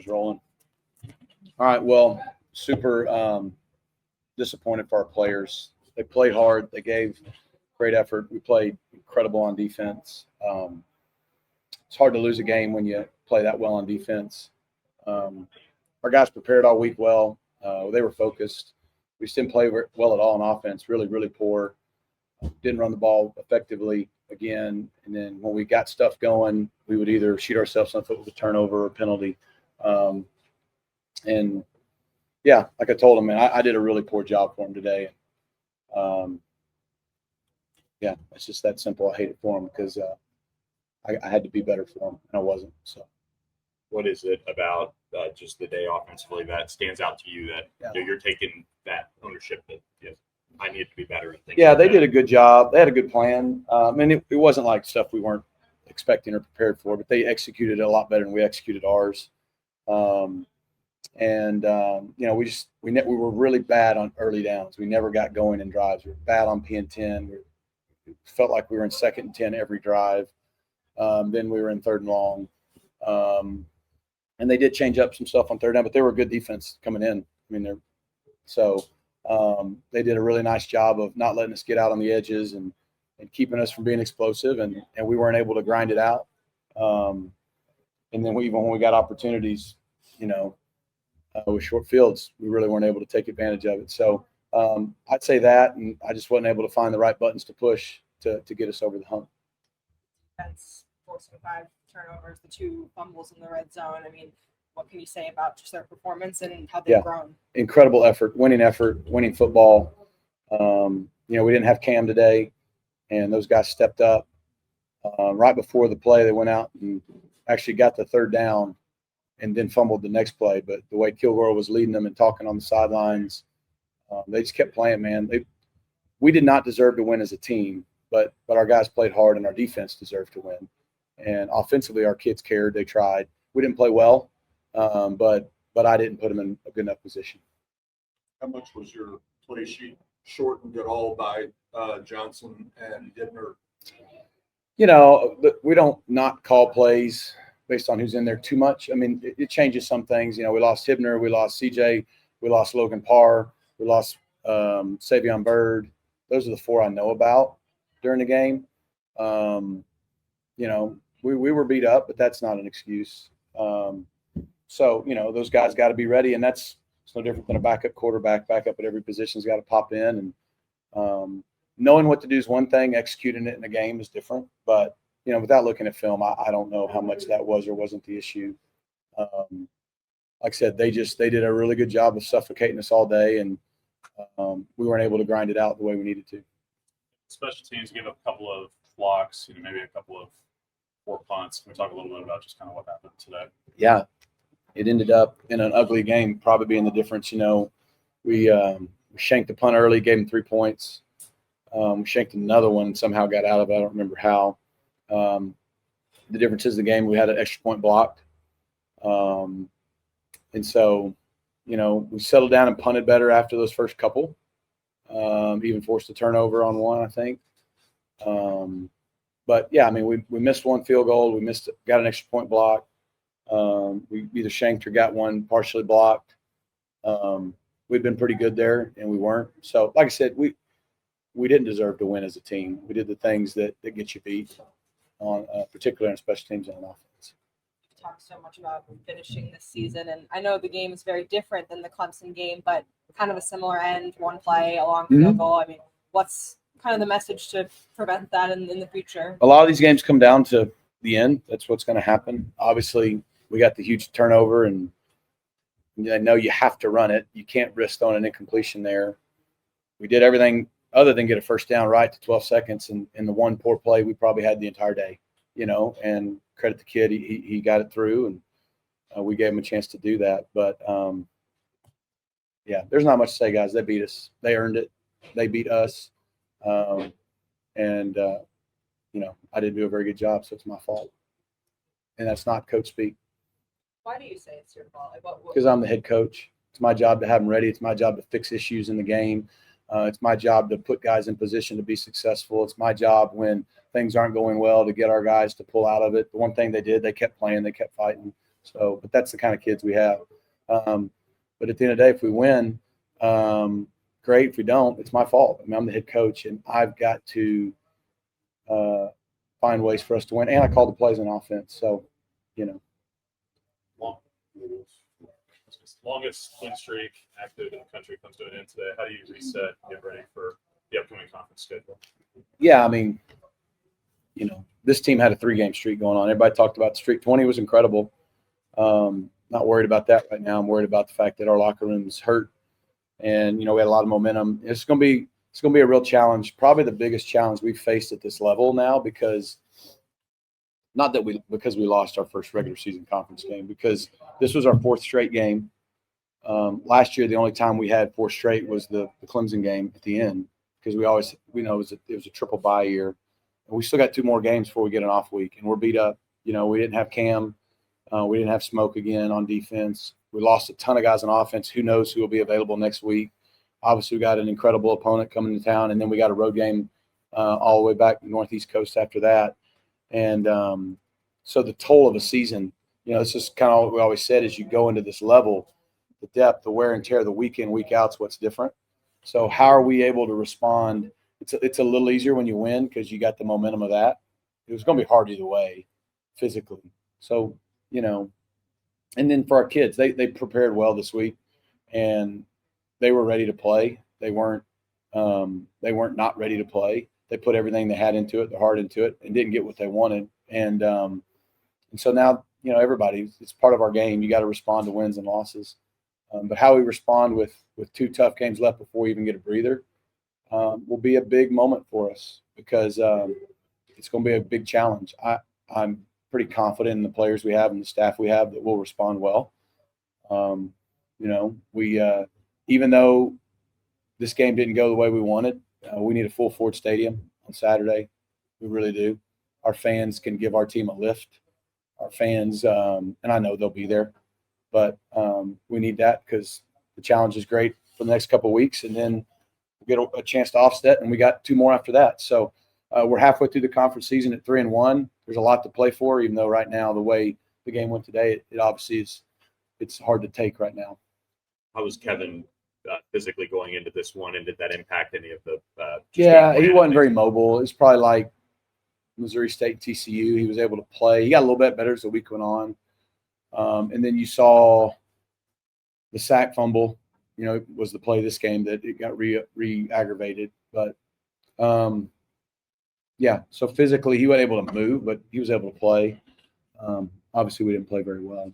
was rolling. All right, well, super disappointed for our players. They played hard. They gave great effort. We played incredible on defense. It's hard to lose a game when you play that well on defense. Our guys prepared all week well. They were focused. We just didn't play well at all on offense, really, really poor. Didn't run the ball effectively again. And then when we got stuff going, we would either shoot ourselves in the foot with a turnover or a penalty. And, yeah, like I told him, man, I did a really poor job for him today. Yeah, it's just that simple. I hate it for him because I had to be better for him, and I wasn't. So, what is it about just the day offensively that stands out to you that you're taking that ownership that I needed to be better? And things they did a good job. They had a good plan. And it wasn't like stuff we weren't expecting or prepared for, but they executed it a lot better than we executed ours. We were really bad on early downs. We never got going in drives. We were bad on P&10. We felt like we were in 2nd and 10 every drive. Then we were in 3rd and long. And they did change up some stuff on 3rd down, but they were a good defense coming in. I mean, they did a really nice job of not letting us get out on the edges and keeping us from being explosive, and we weren't able to grind it out. And then even when we got opportunities, with short fields, we really weren't able to take advantage of it. So I'd say that, and I just wasn't able to find the right buttons to push to get us over the hump. That's forcing 5 turnovers, the 2 fumbles in the red zone. I mean, what can you say about just their performance and how they've grown? Incredible effort, winning football. We didn't have Cam today, and those guys stepped up. Right before the play, they went out and actually got the 3rd down and then fumbled the next play. But the way Kilgore was leading them and talking on the sidelines, they just kept playing, man. We did not deserve to win as a team, but our guys played hard, and our defense deserved to win. And offensively, our kids cared. They tried. We didn't play well, but I didn't put them in a good enough position. How much was your play sheet shortened at all by Johnson and Hibner? We don't not call plays based on who's in there too much. I mean, it changes some things. We lost Hibner, we lost CJ, we lost Logan Parr, we lost Savion Byrd. Those are the 4 I know about during the game. We were beat up, but that's not an excuse. So those guys got to be ready, and it's no different than a backup quarterback. Backup at every position's got to pop in, and knowing what to do is one thing. Executing it in a game is different. But without looking at film, I don't know how much that was or wasn't the issue. Like I said, they did a really good job of suffocating us all day, and we weren't able to grind it out the way we needed to. Special teams gave up a couple of blocks, maybe a couple of 4 punts. Can we talk a little bit about just kind of what happened today? Yeah, it ended up in an ugly game, probably being the difference. We shanked the punt early, gave them 3 points. We shanked another one and somehow got out of it. I don't remember how. The difference is the game, we had an extra point blocked. And so, we settled down and punted better after those first couple. Even forced a turnover on one, I think. But, yeah, I mean, we missed 1 field goal. Got an extra point block. We either shanked or got one partially blocked. We'd been pretty good there, and we weren't. So, like I said, we didn't deserve to win as a team. We did the things that get you beat, on particularly on special teams and on offense. You've talked so much about finishing this season, and I know the game is very different than the Clemson game, but kind of a similar end, 1 play, a long field goal. I mean, what's kind of the message to prevent that in the future? A lot of these games come down to the end. That's what's going to happen. Obviously, we got the huge turnover, and I know you have to run it. You can't risk throwing an incompletion there. We did everything other than get a first down right to 12 seconds, and the 1 poor play we probably had the entire day, and credit the kid. He got it through, and we gave him a chance to do that. But, yeah, there's not much to say, guys. They beat us. They earned it. They beat us. I didn't do a very good job, so it's my fault. And that's not coach speak. Why do you say it's your fault? Because I'm the head coach. It's my job to have them ready. It's my job to fix issues in the game. It's my job to put guys in position to be successful. It's my job when things aren't going well to get our guys to pull out of it. The one thing they did, they kept playing, they kept fighting. So, but that's the kind of kids we have. But at the end of the day, if we win, great. If we don't, it's my fault. I mean, I'm the head coach, and I've got to find ways for us to win. And I call the plays on offense. So, Long, longest win streak active in the country comes to an end today. How do you reset, get ready for the upcoming conference schedule? Yeah, I mean, this team had a 3-game streak going on. Everybody talked about the streak. 20 was incredible. Not worried about that right now. I'm worried about the fact that our locker room's hurt, and we had a lot of momentum. It's going to be a real challenge. Probably the biggest challenge we've faced at this level now, because we lost our first regular season conference game, because this was our 4th straight game. Last year, the only time we had 4 straight was the Clemson game at the end, because we know it was a triple bye year. And we still got 2 more games before we get an off week, and we're beat up. We didn't have Cam. We didn't have Smoke again on defense. We lost a ton of guys on offense. Who knows who will be available next week? Obviously, we got an incredible opponent coming to town, and then we got a road game all the way back to the Northeast Coast after that. And so the toll of a season, it's just kind of what we always said, as you go into this level, the depth, the wear and tear, the week in, week out's what's different. So how are we able to respond? It's a little easier when you win, because you got the momentum of that. It was going to be hard either way, physically. So, and then for our kids, they prepared well this week, and they were ready to play. They weren't not ready to play. They put everything they had into it, their heart into it, and didn't get what they wanted. And so now, everybody, it's part of our game. You got to respond to wins and losses. But how we respond with 2 tough games left before we even get a breather will be a big moment for us, because it's going to be a big challenge. I'm pretty confident in the players we have and the staff we have that will respond well. We even though this game didn't go the way we wanted, we need a full Ford Stadium on Saturday. We really do. Our fans can give our team a lift. Our fans, and I know they'll be there, but we need that, because the challenge is great for the next couple of weeks, and then we'll get a chance to offset, and we got 2 more after that. So we're halfway through the conference season at 3-1. There's a lot to play for, even though right now, the way the game went today, it obviously it's hard to take right now. How was Kevin physically going into this one, and did that impact any of the? Yeah, he wasn't very mobile. It's probably like Missouri State and TCU. He was able to play. He got a little bit better as the week went on. And then you saw the sack fumble, was the play of this game that it got re-aggravated. But, yeah, so physically he wasn't able to move, but he was able to play. Obviously, we didn't play very well.